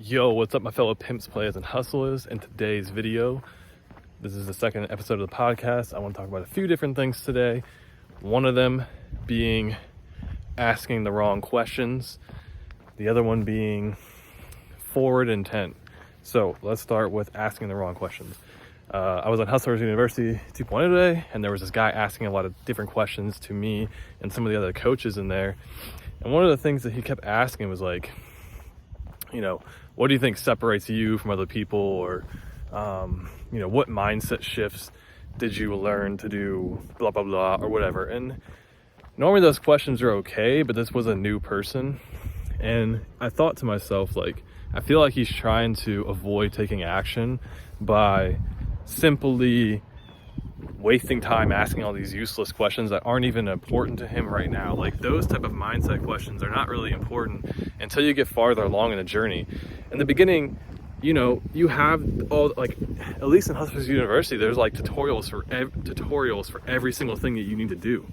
Yo, what's up, my fellow pimps, players, and hustlers? In today's video, this is the second episode of the podcast. I want to talk about a few different things today. One of them being asking the wrong questions. The other one being forward intent. So let's start with asking the wrong questions. I was at Hustlers University 2.0 today, and there was this guy asking a lot of different questions to me and some of the other coaches in there. And one of the things that he kept asking was like, what do you think separates you from other people? Or, what mindset shifts did you learn to do, blah, blah, blah, or whatever. And normally those questions are okay, but this was a new person. And I thought to myself, I feel like he's trying to avoid taking action by simply wasting time asking all these useless questions that aren't even important to him right now. Those type of mindset questions are not really important until you get farther along in the journey. In the beginning, you have all, at least in Hustlers University, there's tutorials for every single thing that you need to do.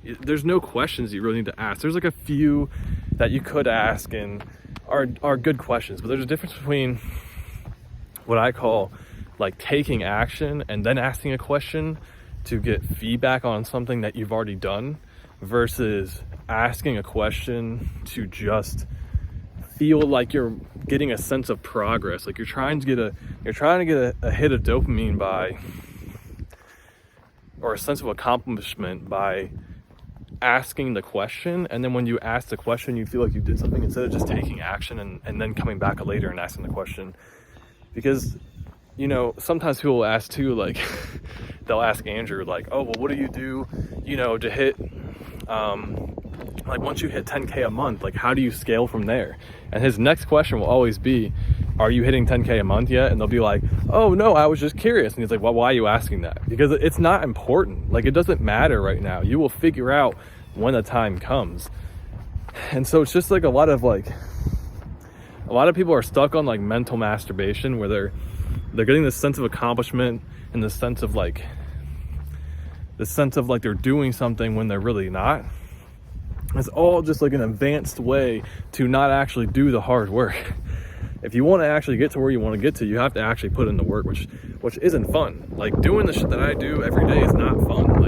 There's no questions you really need to ask. There's a few that you could ask and are good questions, but there's a difference between what I call taking action and then asking a question to get feedback on something that you've already done versus asking a question to just feel like you're getting a sense of progress. You're trying to get a hit of dopamine or a sense of accomplishment by asking the question. And then when you ask the question, you feel like you did something instead of just taking action and then coming back later and asking the question. Because sometimes people will ask too, they'll ask Andrew, oh, well, what do you do, to hit, once you hit 10K a month, how do you scale from there? And his next question will always be, are you hitting 10K a month yet? And they'll be like, oh, no, I was just curious. And he's like, well, why are you asking that? Because it's not important. It doesn't matter right now. You will figure out when the time comes. And so it's just a lot of people are stuck on mental masturbation where they're getting this sense of accomplishment and the sense of they're doing something when they're really not. It's all just an advanced way to not actually do the hard work. If you want to actually get to where you want to get to, you have to actually put in the work, which isn't fun. Doing the shit that I do every day is not fun.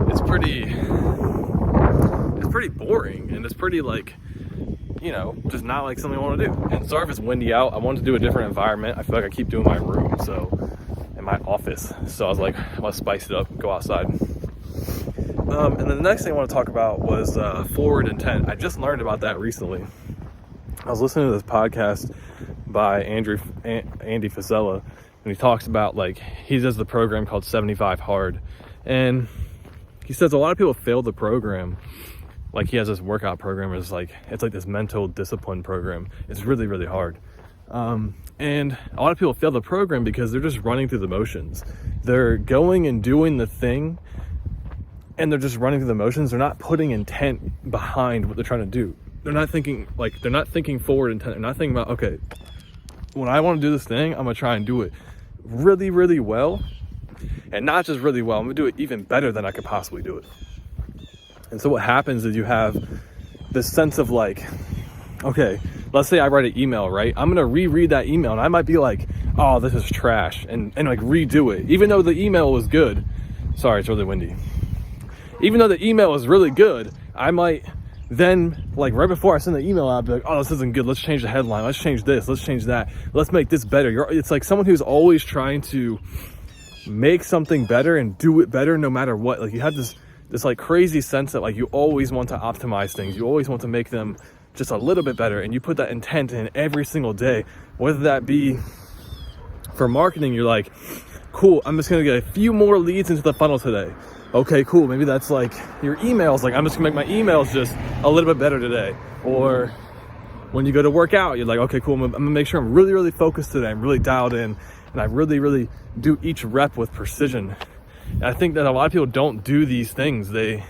It's pretty boring, and it's pretty just not something I want to do. And sorry if it's windy out. I wanted to do a different environment. I feel like I keep doing my room, in my office. So I was like, I want to spice it up and go outside. And then the next thing I want to talk about was forward intent. I just learned about that recently. I was listening to this podcast by Andy Frisella, and he talks about he does the program called 75 Hard. And he says a lot of people fail the program. He has this workout program. It's this mental discipline program. It's really, really hard. And a lot of people fail the program because they're just running through the motions. They're going and doing the thing, and they're just running through the motions. They're not putting intent behind what they're trying to do. They're not thinking forward intent. They're not thinking about, okay, when I want to do this thing, I'm going to try and do it really, really well. And not just really well, I'm going to do it even better than I could possibly do it. And so what happens is you have this sense of okay, let's say I write an email, right? I'm going to reread that email, and I might be like, oh, this is trash, and redo it. Even though the email was good. Sorry, it's really windy. Even though the email was really good, I might then, right before I send the email out, I'll be like, oh, this isn't good. Let's change the headline. Let's change this. Let's change that. Let's make this better. It's someone who's always trying to make something better and do it better no matter what. You have this crazy sense that you always want to optimize things. You always want to make them just a little bit better, and you put that intent in every single day. Whether that be for marketing, you're like, cool, I'm just gonna get a few more leads into the funnel today. Okay, cool, maybe that's your emails, I'm just gonna make my emails just a little bit better today. Or when you go to work out, you're like, okay, cool, I'm gonna make sure I'm really, really focused today. I'm really dialed in, and I really, really do each rep with precision. And I think that a lot of people don't do these things. They're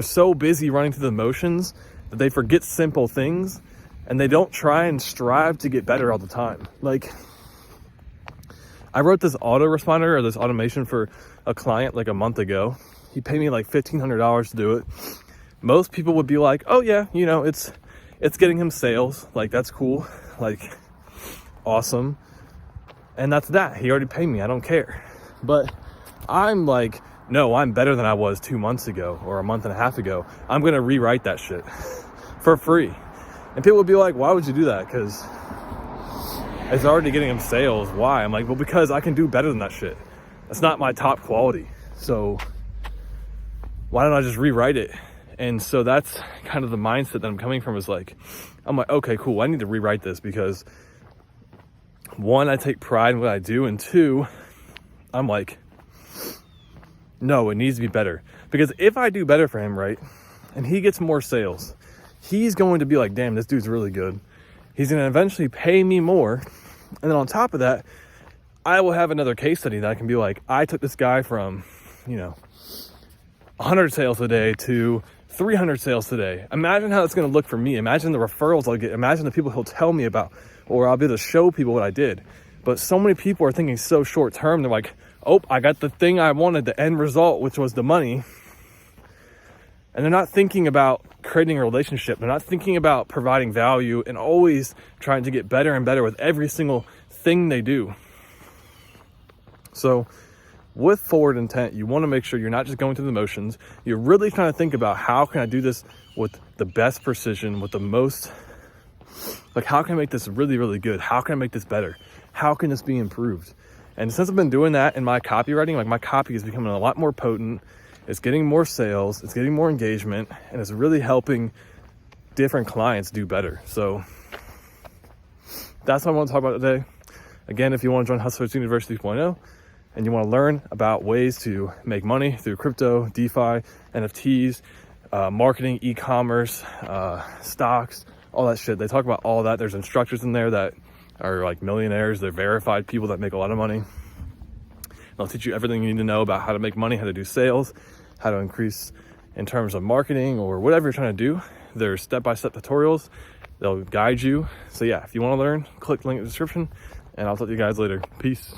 so busy running through the motions that they forget simple things, and they don't try and strive to get better all the time. I wrote this autoresponder or this automation for a client a month ago. He paid me $1,500 to do it. Most people would be like, oh yeah, it's it's getting him sales. Like, that's cool. Like, awesome. And that's that. He already paid me. I don't care. But I'm like, no, I'm better than I was 2 months ago or a month and a half ago. I'm going to rewrite that shit for free. And people would be like, why would you do that? Because it's already getting him sales. Why? I'm like, well, because I can do better than that shit. That's not my top quality. So why don't I just rewrite it? And so that's kind of the mindset that I'm coming from, is like, I'm like, okay, cool. I need to rewrite this because, one, I take pride in what I do. And two, I'm like, no, it needs to be better. Because if I do better for him, right, and he gets more sales, he's going to be like, damn, this dude's really good. He's going to eventually pay me more. And then on top of that, I will have another case study that I can be like, I took this guy from, 100 sales a day to 300 sales today. Imagine how it's going to look for me. Imagine the referrals I'll get. Imagine the people he'll tell me about, or I'll be able to show people what I did. But so many people are thinking so short term. They're like, oh, I got the thing I wanted, the end result, which was the money. And they're not thinking about creating a relationship. They're not thinking about providing value and always trying to get better and better with every single thing they do. So with forward intent, you want to make sure you're not just going through the motions. You're really trying to think about, how can I do this with the best precision, with the most, like, how can I make this really, really good? How can I make this better? How can this be improved? And since I've been doing that in my copywriting, like, my copy is becoming a lot more potent. It's getting more sales, it's getting more engagement, and it's really helping different clients do better. So that's what I want to talk about today. Again, if you want to join Hustlers University 2.0 and you want to learn about ways to make money through crypto, DeFi, NFTs, marketing, e-commerce, stocks, all that shit, they talk about all that. There's instructors in there that are like millionaires. They're verified people that make a lot of money. They'll teach you everything you need to know about how to make money, how to do sales, how to increase in terms of marketing, or whatever you're trying to do. There's step-by-step tutorials. They'll guide you. So yeah, if you want to learn, click the link in the description, and I'll talk to you guys later. Peace.